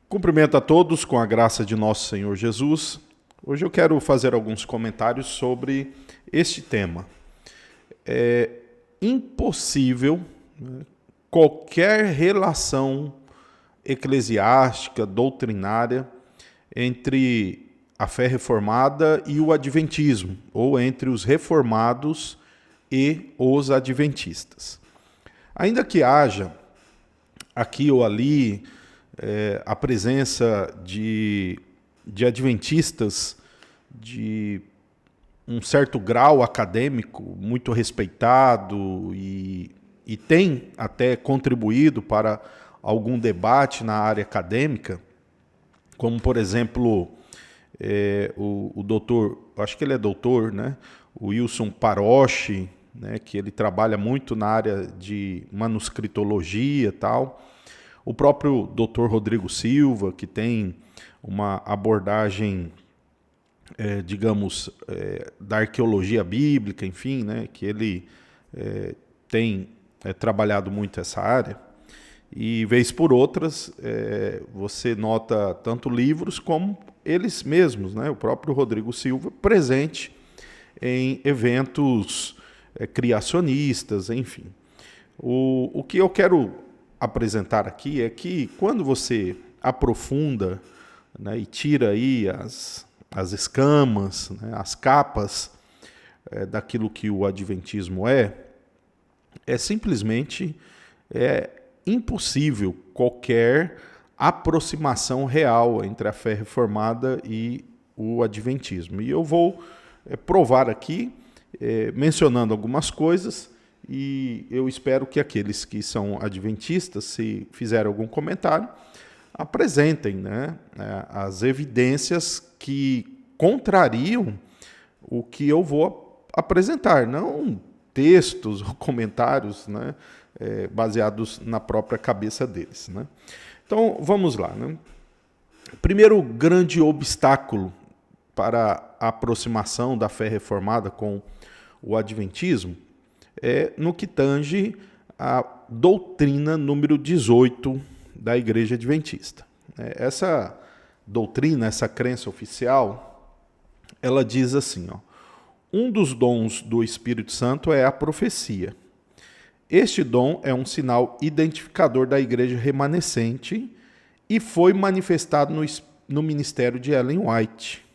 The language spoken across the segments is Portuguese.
Cumprimento a todos com a graça de nosso Senhor Jesus. Hoje eu quero fazer alguns comentários sobre este tema. É impossível, qualquer relação eclesiástica, doutrinária, entre a fé reformada e o adventismo, ou entre os reformados e os adventistas. Ainda que haja aqui ou ali a presença de adventistas de um certo grau acadêmico, muito respeitado e tem até contribuído para algum debate na área acadêmica, como, por exemplo, o doutor, acho que ele é doutor, né? O Wilson Parochi, né? Que ele trabalha muito na área de manuscritologia e tal. O próprio Dr. Rodrigo Silva, que tem uma abordagem, digamos, da arqueologia bíblica, enfim, né, que ele tem trabalhado muito essa área. E, vez por outras, você nota tanto livros como eles mesmos, né, o próprio Rodrigo Silva, presente em eventos criacionistas, enfim. O que eu quero apresentar aqui é que quando você aprofunda, né, e tira aí as escamas, né, as capas daquilo que o adventismo é simplesmente impossível qualquer aproximação real entre a fé reformada e o adventismo. E eu vou provar aqui, mencionando algumas coisas, e eu espero que aqueles que são adventistas, se fizerem algum comentário, apresentem, né, as evidências que contrariam o que eu vou apresentar, não textos ou comentários, né, baseados na própria cabeça deles, né. Então, vamos lá, né. Primeiro grande obstáculo para a aproximação da fé reformada com o adventismo no que tange a doutrina número 18 da Igreja Adventista. Essa doutrina, essa crença oficial, ela diz assim, ó, um dos dons do Espírito Santo é a profecia. Este dom é um sinal identificador da igreja remanescente e foi manifestado no ministério de Ellen White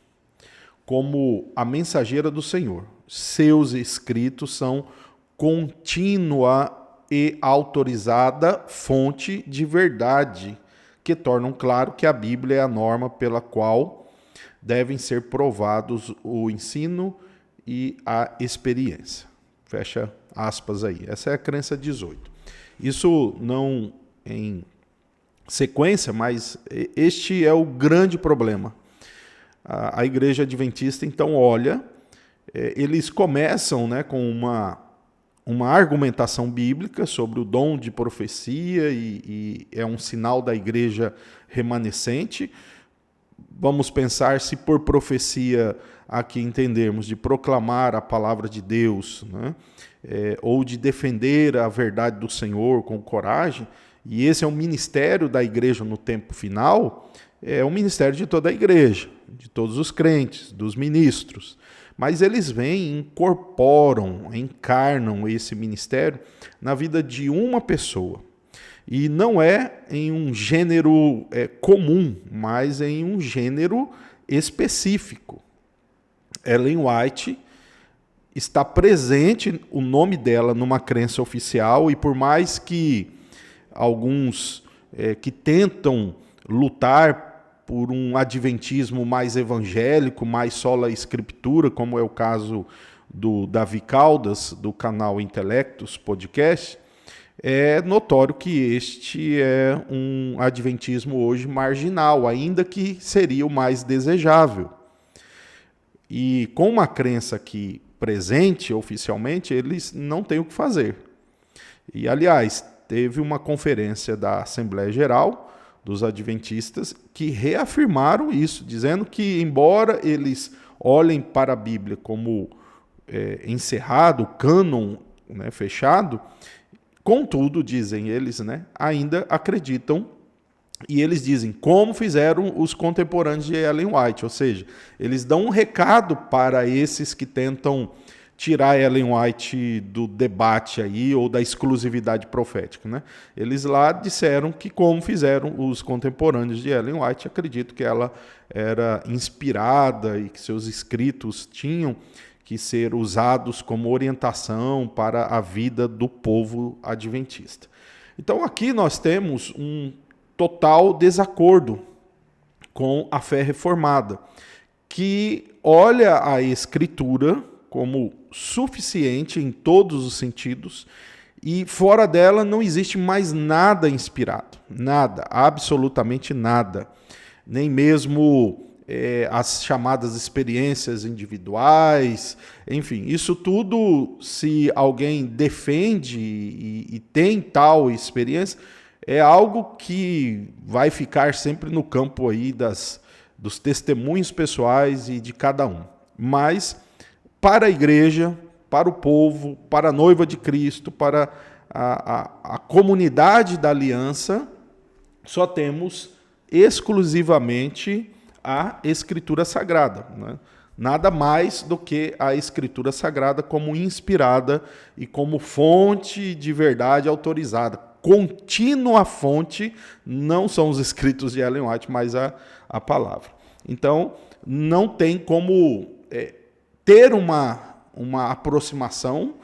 como a mensageira do Senhor. Seus escritos são contínua e autorizada fonte de verdade, que tornam claro que a Bíblia é a norma pela qual devem ser provados o ensino e a experiência. Fecha aspas aí. Essa é a crença 18. Isso não em sequência, mas este é o grande problema. A Igreja Adventista, então, olha, eles começam, né, com uma argumentação bíblica sobre o dom de profecia e é um sinal da igreja remanescente. Vamos pensar se por profecia aqui entendermos de proclamar a palavra de Deus, né, ou de defender a verdade do Senhor com coragem, e esse é um ministério da igreja no tempo final, é um ministério de toda a igreja, de todos os crentes, dos ministros. Mas eles vêm, incorporam, encarnam esse ministério na vida de uma pessoa. E não é em um gênero comum, mas em um gênero específico. Ellen White está presente, o nome dela, numa crença oficial, e por mais que alguns que tentam lutar por um adventismo mais evangélico, mais sola escritura, como é o caso do Davi Caldas, do canal Intelectus Podcast, é notório que este é um adventismo hoje marginal, ainda que seria o mais desejável. E com uma crença aqui presente oficialmente, eles não têm o que fazer. E, aliás, teve uma conferência da Assembleia Geral dos Adventistas que reafirmaram isso, dizendo que, embora eles olhem para a Bíblia como encerrado, cânon, né, fechado, contudo, dizem eles, né, ainda acreditam E eles dizem como fizeram os contemporâneos de Ellen White, ou seja, eles dão um recado para esses que tentam tirar Ellen White do debate aí ou da exclusividade profética, né? Eles lá disseram que como fizeram os contemporâneos de Ellen White, acredito que ela era inspirada e que seus escritos tinham que ser usados como orientação para a vida do povo adventista. Então aqui nós temos um total desacordo com a fé reformada, que olha a Escritura como suficiente em todos os sentidos e fora dela não existe mais nada inspirado, nada, absolutamente nada, nem mesmo as chamadas experiências individuais, enfim, isso tudo, se alguém defende e tem tal experiência, é algo que vai ficar sempre no campo aí dos testemunhos pessoais e de cada um. Mas para a igreja, para o povo, para a noiva de Cristo, para a comunidade da aliança, só temos exclusivamente a Escritura Sagrada, né? Nada mais do que a Escritura Sagrada como inspirada e como fonte de verdade autorizada. Contínua fonte não são os escritos de Ellen White, mas a palavra. Então, não tem como ter uma aproximação,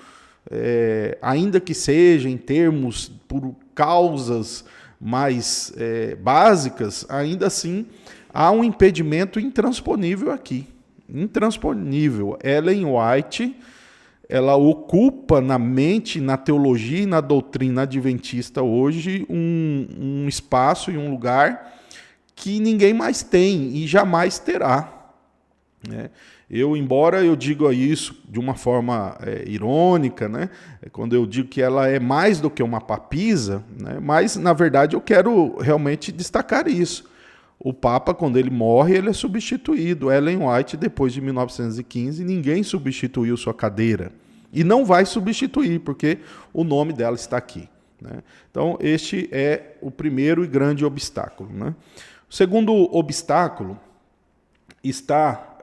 ainda que seja em termos por causas mais básicas, ainda assim há um impedimento intransponível aqui. Intransponível. Ellen White, ela ocupa na mente, na teologia e na doutrina adventista hoje um espaço e um lugar que ninguém mais tem e jamais terá. Né? Embora eu diga isso de uma forma irônica, né? Quando eu digo que ela é mais do que uma papisa, né? Mas, na verdade, eu quero realmente destacar isso. O Papa, quando ele morre, ele é substituído. Ellen White, depois de 1915, ninguém substituiu sua cadeira. E não vai substituir, porque o nome dela está aqui. Né? Então, este é o primeiro e grande obstáculo. Né? O segundo obstáculo está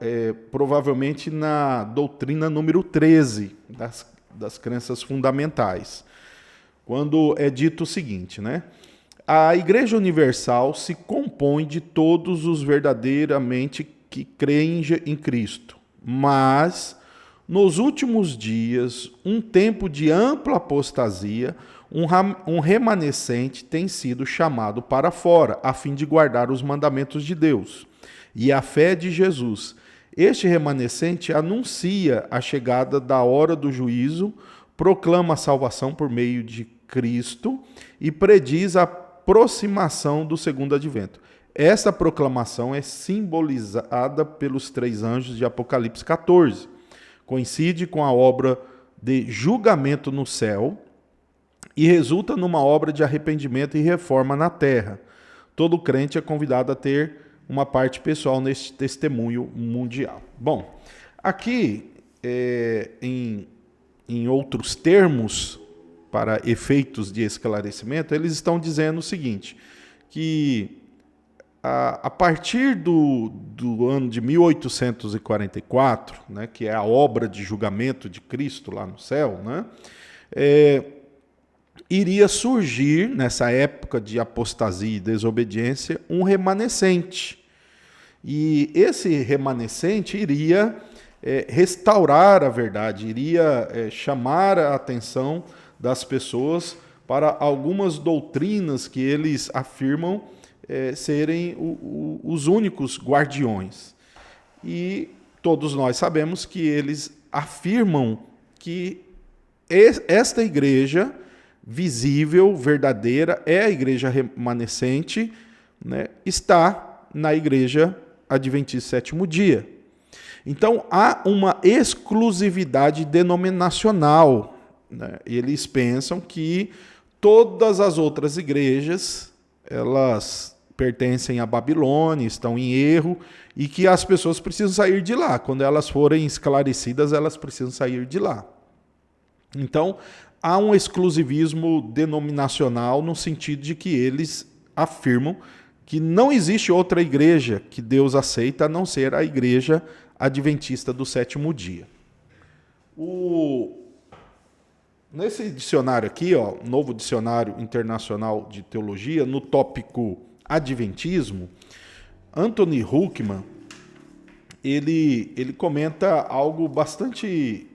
provavelmente na doutrina número 13 das crenças fundamentais, quando é dito o seguinte, né? A Igreja Universal se compõe de todos os verdadeiramente que creem em Cristo, mas nos últimos dias, um tempo de ampla apostasia, um remanescente tem sido chamado para fora, a fim de guardar os mandamentos de Deus e a fé de Jesus. Este remanescente anuncia a chegada da hora do juízo, proclama a salvação por meio de Cristo e prediz a aproximação do segundo advento. Esta proclamação é simbolizada pelos 3 anjos de Apocalipse 14. Coincide com a obra de julgamento no céu e resulta numa obra de arrependimento e reforma na terra. Todo crente é convidado a ter uma parte pessoal neste testemunho mundial. Bom, aqui, em outros termos, para efeitos de esclarecimento, eles estão dizendo o seguinte, que a partir do ano de 1844, né, que é a obra de julgamento de Cristo lá no céu, né, iria surgir, nessa época de apostasia e desobediência, um remanescente. E esse remanescente iria restaurar a verdade, iria chamar a atenção das pessoas para algumas doutrinas que eles afirmam serem os únicos guardiões. E todos nós sabemos que eles afirmam que esta igreja visível, verdadeira, é a igreja remanescente, né, está na igreja adventista sétimo dia. Então, há uma exclusividade denominacional. Né? Eles pensam que todas as outras igrejas, elas pertencem à Babilônia, estão em erro, e que as pessoas precisam sair de lá. Quando elas forem esclarecidas, elas precisam sair de lá. Então, há um exclusivismo denominacional no sentido de que eles afirmam que não existe outra igreja que Deus aceita a não ser a igreja adventista do sétimo dia. Nesse dicionário aqui, novo dicionário internacional de teologia, no tópico adventismo, Anthony Huckman, ele comenta algo bastante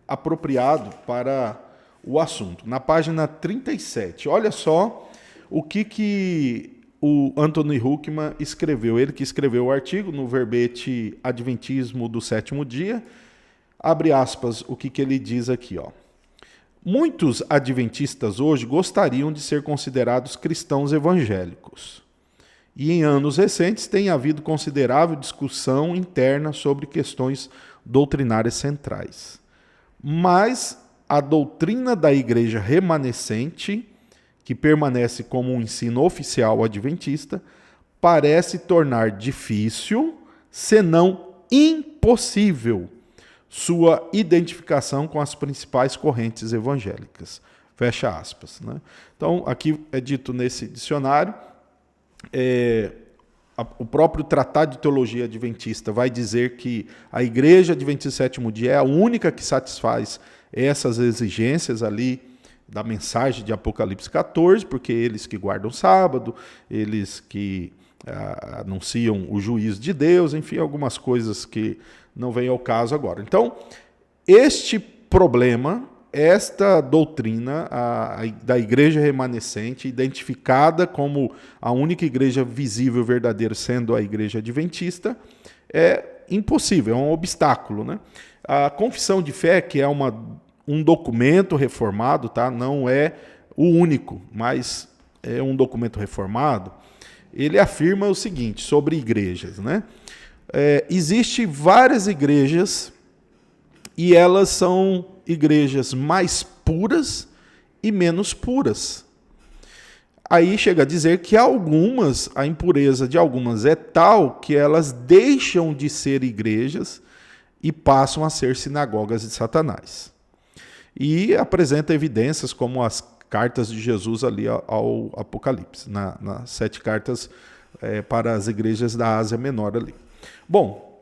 apropriado para o assunto. Na página 37, olha só o que o Anthony Huckman escreveu. Ele que escreveu o artigo no verbete Adventismo do sétimo dia. Abre aspas, o que ele diz aqui. Muitos adventistas hoje gostariam de ser considerados cristãos evangélicos. E em anos recentes tem havido considerável discussão interna sobre questões doutrinárias centrais. Mas a doutrina da igreja remanescente, que permanece como um ensino oficial adventista, parece tornar difícil, senão impossível, sua identificação com as principais correntes evangélicas. Fecha aspas. Né? Então, aqui é dito nesse dicionário, o próprio Tratado de Teologia Adventista vai dizer que a Igreja Adventista do Sétimo Dia é a única que satisfaz essas exigências ali da mensagem de Apocalipse 14, porque eles que guardam o sábado, eles que anunciam o juízo de Deus, enfim, algumas coisas que não vêm ao caso agora. Então, este problema, esta doutrina da igreja remanescente, identificada como a única igreja visível verdadeira, sendo a igreja adventista, é impossível, é um obstáculo. Né? A confissão de fé, que é um documento reformado, tá? Não é o único, mas é um documento reformado, ele afirma o seguinte sobre igrejas. Né? Existem várias igrejas e elas são igrejas mais puras e menos puras. Aí chega a dizer que a impureza de algumas é tal que elas deixam de ser igrejas e passam a ser sinagogas de Satanás. E apresenta evidências como as cartas de Jesus ali ao Apocalipse, nas 7 cartas para as igrejas da Ásia Menor ali. Bom,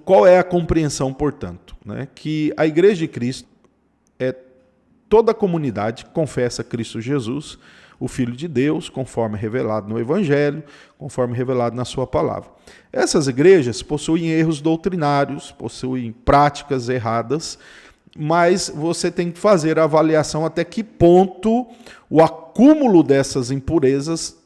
qual é a compreensão, portanto? Né? Que a Igreja de Cristo é toda a comunidade que confessa Cristo Jesus, o Filho de Deus, conforme revelado no Evangelho, conforme revelado na sua palavra. Essas igrejas possuem erros doutrinários, possuem práticas erradas, mas você tem que fazer a avaliação até que ponto o acúmulo dessas impurezas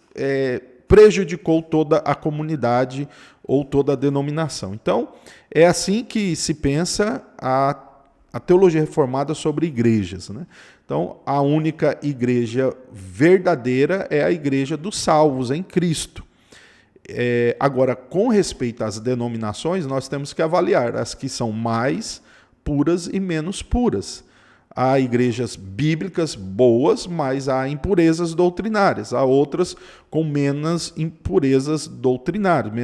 prejudicou toda a comunidade ou toda a denominação. Então, é assim que se pensa a teologia reformada sobre igrejas. Né? Então, a única igreja verdadeira é a igreja dos salvos em Cristo. Agora, com respeito às denominações, nós temos que avaliar as que são mais puras e menos puras. Há igrejas bíblicas boas, mas há impurezas doutrinárias. Há outras com menos impurezas doutrinárias,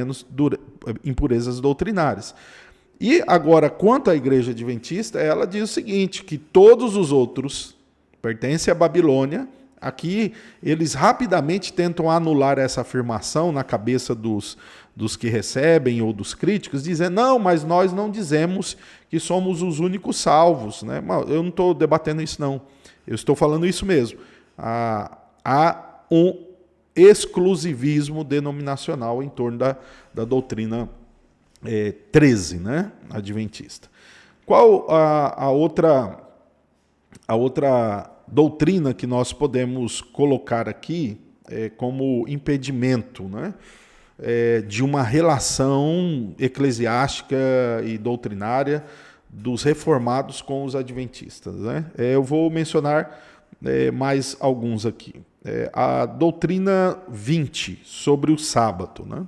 E agora, quanto à igreja adventista, ela diz o seguinte, que todos os outros pertencem à Babilônia. Aqui, eles rapidamente tentam anular essa afirmação na cabeça dos que recebem ou dos críticos, dizendo, não, mas nós não dizemos que somos os únicos salvos. Né? Eu não estou debatendo isso, não. Eu estou falando isso mesmo. Há um exclusivismo denominacional em torno da doutrina 13, né? Adventista. Qual a outra doutrina que nós podemos colocar aqui como impedimento, né? De uma relação eclesiástica e doutrinária dos reformados com os adventistas. Né? Eu vou mencionar mais alguns aqui. A doutrina 20 sobre o sábado. Né?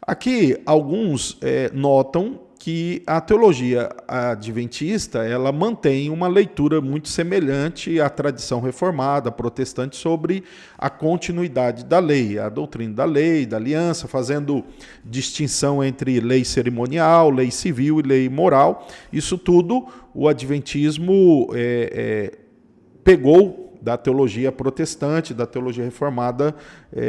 Aqui, alguns notam que a teologia adventista ela mantém uma leitura muito semelhante à tradição reformada, protestante, sobre a continuidade da lei, a doutrina da lei, da aliança, fazendo distinção entre lei cerimonial, lei civil e lei moral. Isso tudo o adventismo pegou da teologia protestante, da teologia reformada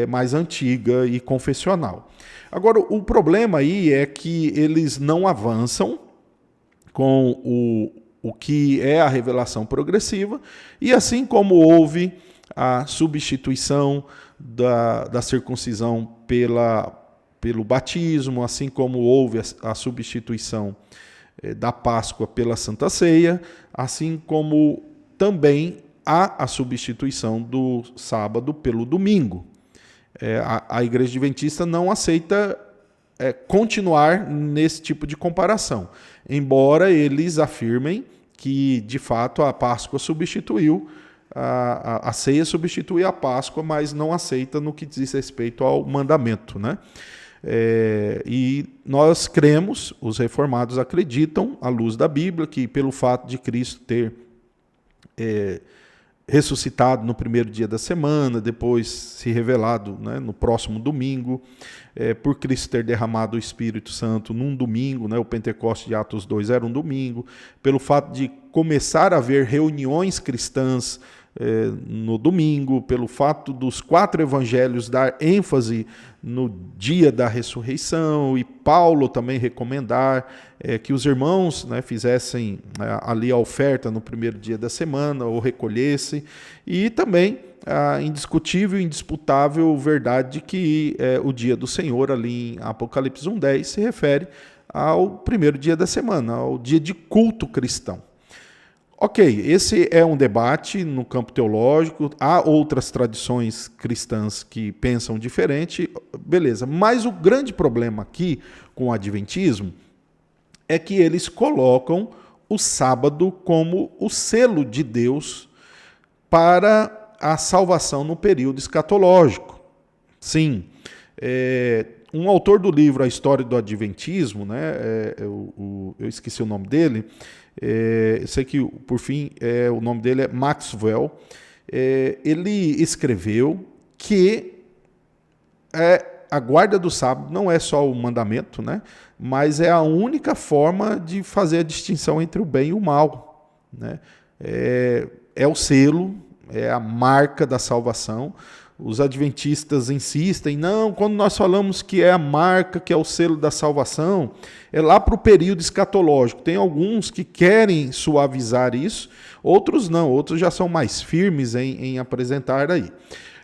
mais antiga e confessional. Agora, o problema aí é que eles não avançam com o que é a revelação progressiva, e assim como houve a substituição da circuncisão pelo batismo, assim como houve a substituição da Páscoa pela Santa Ceia, assim como também há a substituição do sábado pelo domingo. A Igreja Adventista não aceita continuar nesse tipo de comparação, embora eles afirmem que, de fato, a Páscoa substituiu, a ceia substitui a Páscoa, mas não aceita no que diz respeito ao mandamento, né? E nós cremos, os reformados acreditam, à luz da Bíblia, que pelo fato de Cristo ter ressuscitado no primeiro dia da semana, depois se revelado, né, no próximo domingo, por Cristo ter derramado o Espírito Santo num domingo, né, o Pentecoste de Atos 2 era um domingo, pelo fato de começar a haver reuniões cristãs no domingo, pelo fato dos 4 evangelhos dar ênfase no dia da ressurreição, e Paulo também recomendar que os irmãos, né, fizessem ali a oferta no primeiro dia da semana, ou recolhessem, e também a indiscutível e indisputável verdade de que o dia do Senhor, ali em Apocalipse 1:10, se refere ao primeiro dia da semana, ao dia de culto cristão. Ok, esse é um debate no campo teológico, há outras tradições cristãs que pensam diferente, beleza. Mas o grande problema aqui com o Adventismo é que eles colocam o sábado como o selo de Deus para a salvação no período escatológico. Sim, um autor do livro A História do Adventismo, né, eu esqueci o nome dele, eu sei que, por fim, o nome dele é Maxwell. Ele escreveu que a guarda do sábado não é só o mandamento, né, mas é a única forma de fazer a distinção entre o bem e o mal, né? É o selo, é a marca da salvação. Os adventistas insistem, não, quando nós falamos que é a marca, que é o selo da salvação, é lá para o período escatológico. Tem alguns que querem suavizar isso, outros não, outros já são mais firmes em apresentar aí.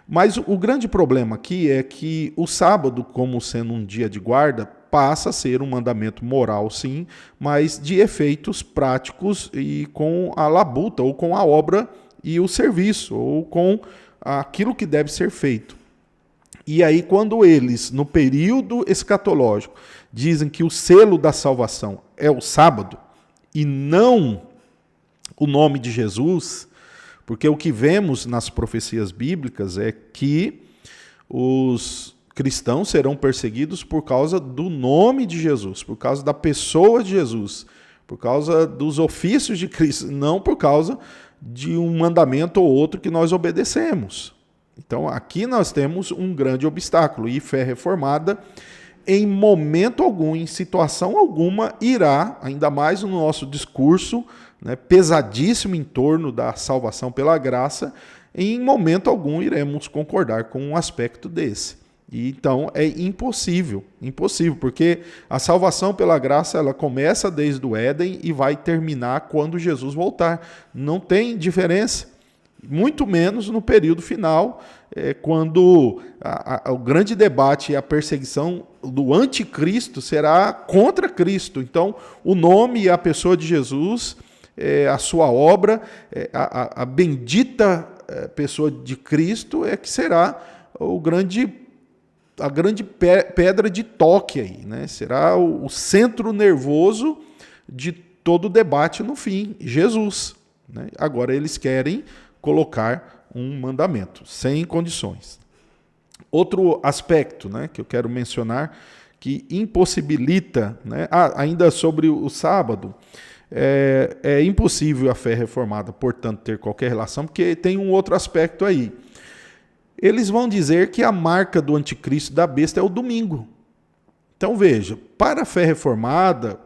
Mas o grande problema aqui é que o sábado, como sendo um dia de guarda, passa a ser um mandamento moral, sim, mas de efeitos práticos e com a labuta, ou com a obra e o serviço, ou com aquilo que deve ser feito. E aí, quando eles, no período escatológico, dizem que o selo da salvação é o sábado, e não o nome de Jesus, porque o que vemos nas profecias bíblicas é que os cristãos serão perseguidos por causa do nome de Jesus, por causa da pessoa de Jesus, por causa dos ofícios de Cristo, não por causa de um mandamento ou outro que nós obedecemos. Então, aqui nós temos um grande obstáculo, e fé reformada, em momento algum, em situação alguma, irá, ainda mais no nosso discurso, né, pesadíssimo em torno da salvação pela graça, em momento algum iremos concordar com um aspecto desse. E então é impossível, porque a salvação pela graça ela começa desde o Éden e vai terminar quando Jesus voltar. Não tem diferença, muito menos no período final, quando o grande debate e a perseguição do anticristo será contra Cristo. Então, o nome e a pessoa de Jesus, a sua obra, a bendita pessoa de Cristo é que será a grande pedra de toque aí, né? Será o centro nervoso de todo o debate no fim, Jesus, né? Agora eles querem colocar um mandamento, sem condições. Outro aspecto, né, que eu quero mencionar, que impossibilita, né, ainda sobre o sábado, é impossível a fé reformada, portanto, ter qualquer relação, porque tem um outro aspecto aí. Eles vão dizer que a marca do anticristo da besta é o domingo. Então veja, para a fé reformada,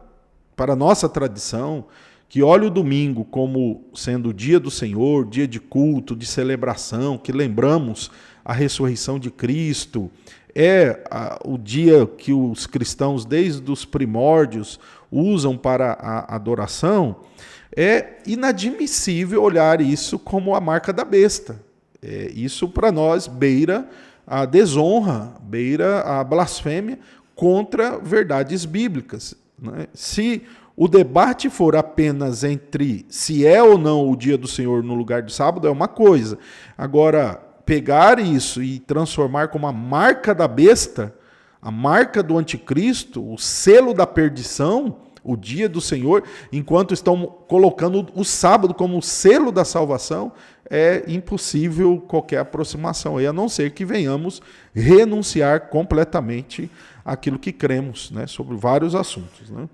para a nossa tradição, que olha o domingo como sendo o dia do Senhor, dia de culto, de celebração, que lembramos a ressurreição de Cristo, o dia que os cristãos, desde os primórdios, usam para a adoração, é inadmissível olhar isso como a marca da besta. Isso, para nós, beira a desonra, beira a blasfêmia contra verdades bíblicas, né? Se o debate for apenas entre se é ou não o dia do Senhor no lugar do sábado, é uma coisa. Agora, pegar isso e transformar como a marca da besta, a marca do anticristo, o selo da perdição, o dia do Senhor, enquanto estão colocando o sábado como o selo da salvação, é impossível qualquer aproximação, a não ser que venhamos renunciar completamente àquilo que cremos, né, sobre vários assuntos, né?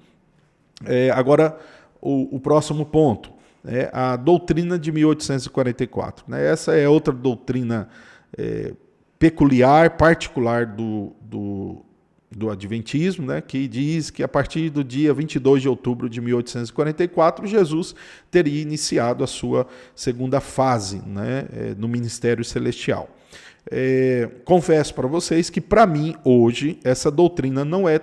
Agora, o próximo ponto é a doutrina de 1844. Né? Essa é outra doutrina peculiar, particular do Adventismo, né? Que diz que a partir do dia 22 de outubro de 1844, Jesus teria iniciado a sua segunda fase, né? No ministério celestial. Confesso para vocês que, para mim, hoje, essa doutrina não é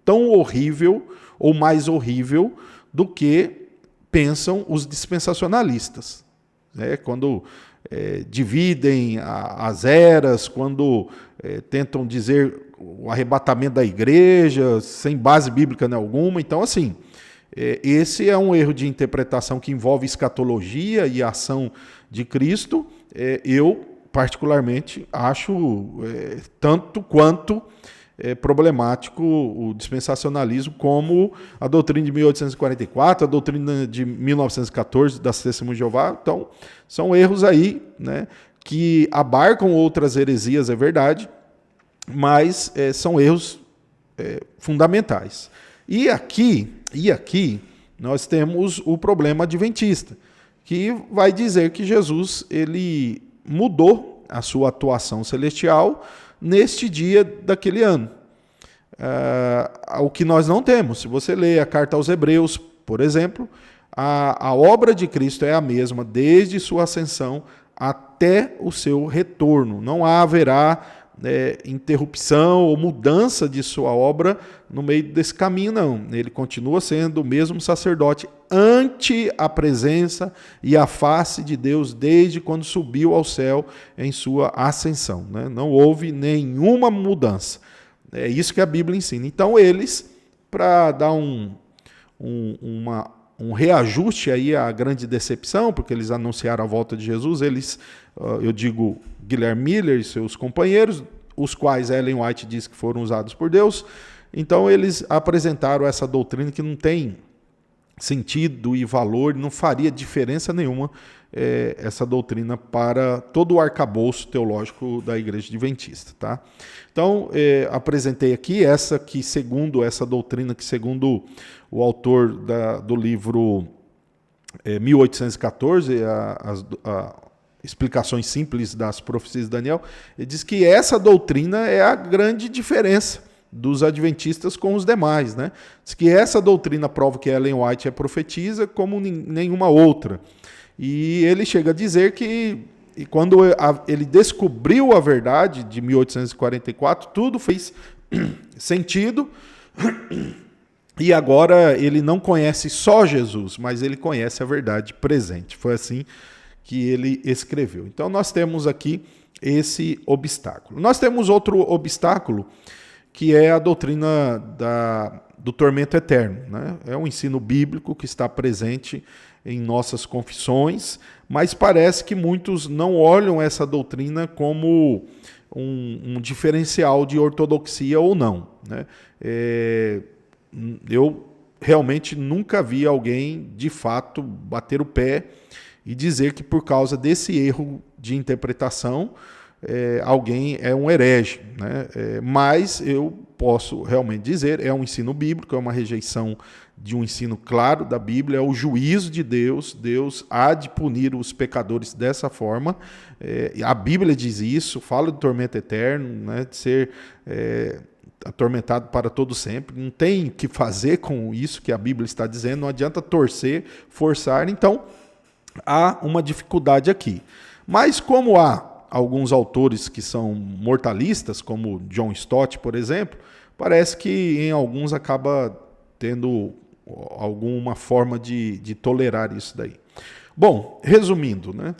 tão horrível ou mais horrível do que pensam os dispensacionalistas, né? Quando dividem as eras, quando tentam dizer o arrebatamento da igreja, sem base bíblica alguma. Então, assim, esse é um erro de interpretação que envolve escatologia e ação de Cristo. Eu, particularmente, acho tanto quanto problemático o dispensacionalismo, como a doutrina de 1844, a doutrina de 1914 das Testemunhas de Jeová. Então, são erros aí, né, que abarcam outras heresias, é verdade, mas são erros fundamentais. E aqui nós temos o problema adventista, que vai dizer que Jesus ele mudou a sua atuação celestial neste dia daquele ano. O que nós não temos. Se você ler a carta aos Hebreus, por exemplo, a obra de Cristo é a mesma desde sua ascensão até o seu retorno. Não haverá interrupção ou mudança de sua obra no meio desse caminho, não. Ele continua sendo o mesmo sacerdote ante a presença e a face de Deus desde quando subiu ao céu em sua ascensão, né? Não houve nenhuma mudança. É isso que a Bíblia ensina. Então eles, para dar um reajuste aí à grande decepção, porque eles anunciaram a volta de Jesus, eu digo Guilherme Miller e seus companheiros, os quais Ellen White diz que foram usados por Deus. Então eles apresentaram essa doutrina que não tem sentido e valor, não faria diferença nenhuma essa doutrina para todo o arcabouço teológico da Igreja Adventista, tá? Então, apresentei aqui essa doutrina que, segundo o autor do livro 1814, Explicações Simples das Profecias de Daniel, ele diz que essa doutrina é a grande diferença dos adventistas com os demais, né? Diz que essa doutrina prova que Ellen White é profetisa como nenhuma outra. E ele chega a dizer que quando ele descobriu a verdade de 1844, tudo fez sentido, e agora ele não conhece só Jesus, mas ele conhece a verdade presente. Foi assim que ele escreveu. Então nós temos aqui esse obstáculo. Nós temos outro obstáculo, que é a doutrina do tormento eterno, né? É um ensino bíblico que está presente em nossas confissões, mas parece que muitos não olham essa doutrina como um diferencial de ortodoxia ou não, né? Eu realmente nunca vi alguém, de fato, bater o pé e dizer que por causa desse erro de interpretação, alguém é um herege, né? Mas eu posso realmente dizer, é um ensino bíblico, é uma rejeição de um ensino claro da Bíblia, é o juízo de Deus. Deus há de punir os pecadores dessa forma. A Bíblia diz isso, fala do tormento eterno, né? De ser atormentado para todo sempre, não tem o que fazer com isso que a Bíblia está dizendo, não adianta torcer, forçar, então há uma dificuldade aqui. Mas como há alguns autores que são mortalistas, como John Stott, por exemplo, parece que em alguns acaba tendo alguma forma de tolerar isso daí. Bom, resumindo, né?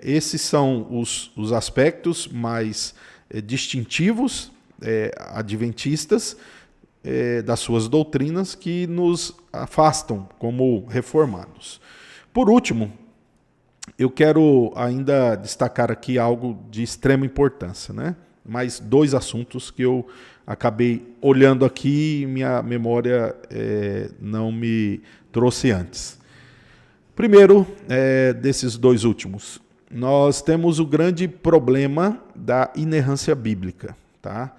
Esses são os aspectos mais distintivos adventistas das suas doutrinas que nos afastam como reformados. Por último, eu quero ainda destacar aqui algo de extrema importância, né? Mais 2 assuntos que eu acabei olhando aqui e minha memória não me trouxe antes. Primeiro, desses 2 últimos, nós temos o grande problema da inerrância bíblica. Tá?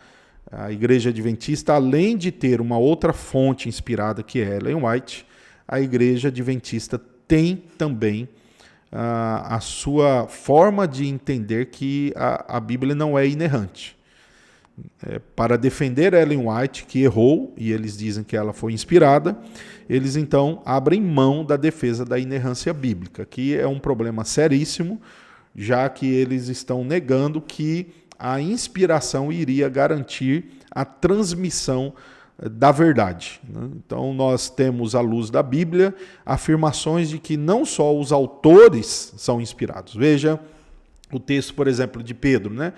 A Igreja Adventista, além de ter uma outra fonte inspirada, que é Ellen White, a Igreja Adventista tem também a sua forma de entender que a Bíblia não é inerrante. Para defender Ellen White, que errou, e eles dizem que ela foi inspirada, eles então abrem mão da defesa da inerrância bíblica, que é um problema seríssimo, já que eles estão negando que a inspiração iria garantir a transmissão da verdade. Então nós temos, à luz da Bíblia, afirmações de que não só os autores são inspirados. Veja o texto, por exemplo, de Pedro, né?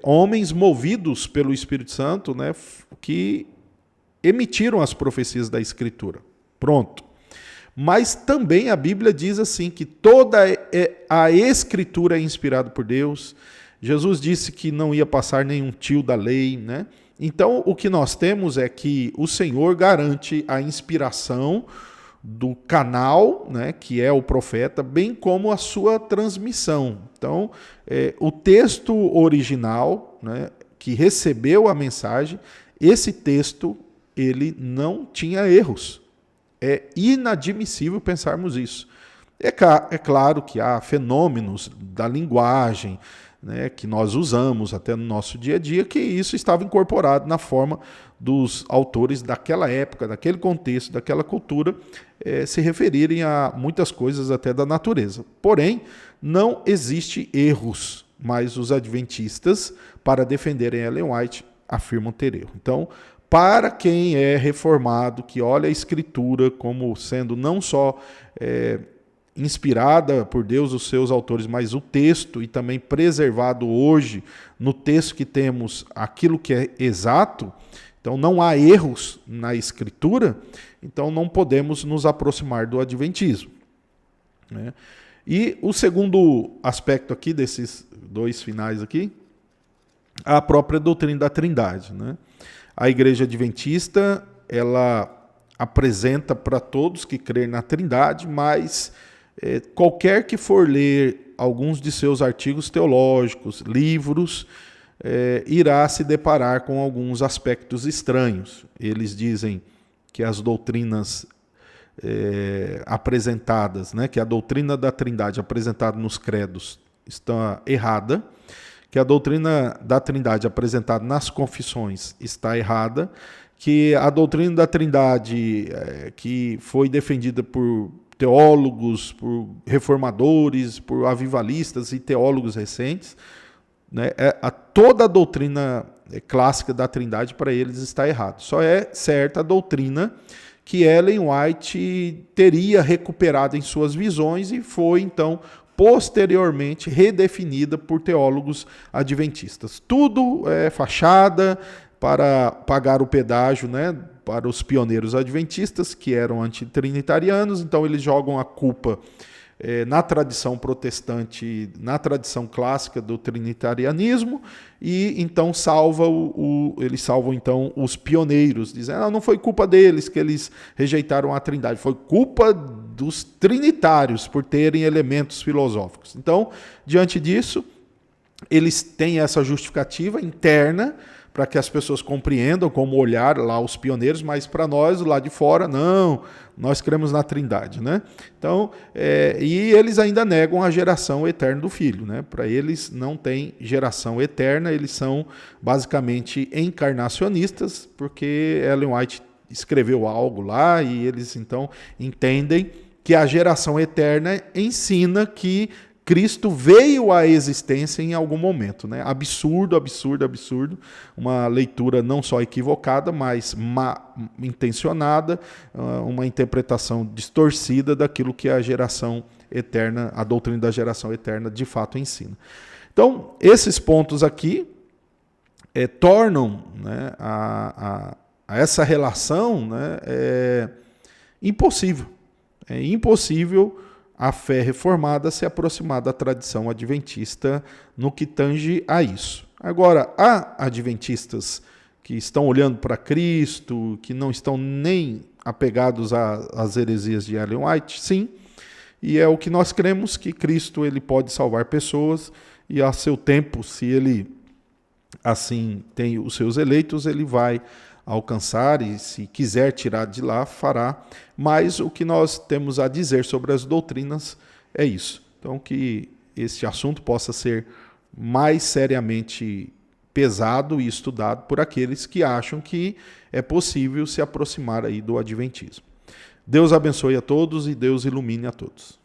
Homens movidos pelo Espírito Santo, né, que emitiram as profecias da Escritura. Pronto. Mas também a Bíblia diz assim, que toda a Escritura é inspirada por Deus. Jesus disse que não ia passar nenhum tio da lei, né? Então, o que nós temos é que o Senhor garante a inspiração do canal, né, que é o profeta, bem como a sua transmissão. Então, o texto original, né, que recebeu a mensagem, esse texto ele não tinha erros. É inadmissível pensarmos isso. É claro que há fenômenos da linguagem, né, que nós usamos até no nosso dia a dia, que isso estava incorporado na forma dos autores daquela época, daquele contexto, daquela cultura, se referirem a muitas coisas até da natureza. Porém, não existe erros, mas os adventistas, para defenderem Ellen White, afirmam ter erro. Então, para quem é reformado, que olha a Escritura como sendo não só inspirada por Deus, os seus autores, mas o texto, e também preservado hoje no texto que temos aquilo que é exato, então não há erros na Escritura, então não podemos nos aproximar do adventismo, né? E o segundo aspecto aqui, desses 2 finais aqui, a própria doutrina da Trindade, né? A Igreja Adventista, ela apresenta para todos que crêem na Trindade, mas qualquer que for ler alguns de seus artigos teológicos, livros, irá se deparar com alguns aspectos estranhos. Eles dizem que as doutrinas apresentadas, né, que a doutrina da Trindade apresentada nos credos está errada, que a doutrina da Trindade apresentada nas confissões está errada, que a doutrina da Trindade que foi defendida por teólogos, por reformadores, por avivalistas e teólogos recentes, né, toda a doutrina clássica da Trindade para eles está errada. Só é certa a doutrina que Ellen White teria recuperado em suas visões e foi, então, posteriormente redefinida por teólogos adventistas. Tudo é fachada para pagar o pedágio, né, para os pioneiros adventistas, que eram antitrinitarianos, então eles jogam a culpa na tradição protestante, na tradição clássica do trinitarianismo, e então eles salvam então os pioneiros, dizendo não foi culpa deles que eles rejeitaram a Trindade, foi culpa dos trinitários por terem elementos filosóficos. Então, diante disso, eles têm essa justificativa interna para que as pessoas compreendam como olhar lá os pioneiros, mas para nós, lá de fora, não, nós cremos na Trindade, né? Então, e eles ainda negam a geração eterna do Filho, né? Para eles não tem geração eterna, eles são basicamente encarnacionistas, porque Ellen White escreveu algo lá e eles então entendem que a geração eterna ensina que Cristo veio à existência em algum momento, né? Absurdo, absurdo, absurdo. Uma leitura não só equivocada, mas intencionada, uma interpretação distorcida daquilo que a geração eterna, a doutrina da geração eterna de fato ensina. Então, esses pontos aqui tornam, né, a essa relação, né, impossível. É impossível a fé reformada se aproximar da tradição adventista no que tange a isso. Agora, há adventistas que estão olhando para Cristo, que não estão nem apegados às heresias de Ellen White? Sim, e é o que nós cremos, que Cristo ele pode salvar pessoas e a seu tempo, se ele assim tem os seus eleitos, ele vai alcançar e, se quiser tirar de lá, fará. Mas o que nós temos a dizer sobre as doutrinas é isso. Então, que esse assunto possa ser mais seriamente pesado e estudado por aqueles que acham que é possível se aproximar aí do adventismo. Deus abençoe a todos e Deus ilumine a todos.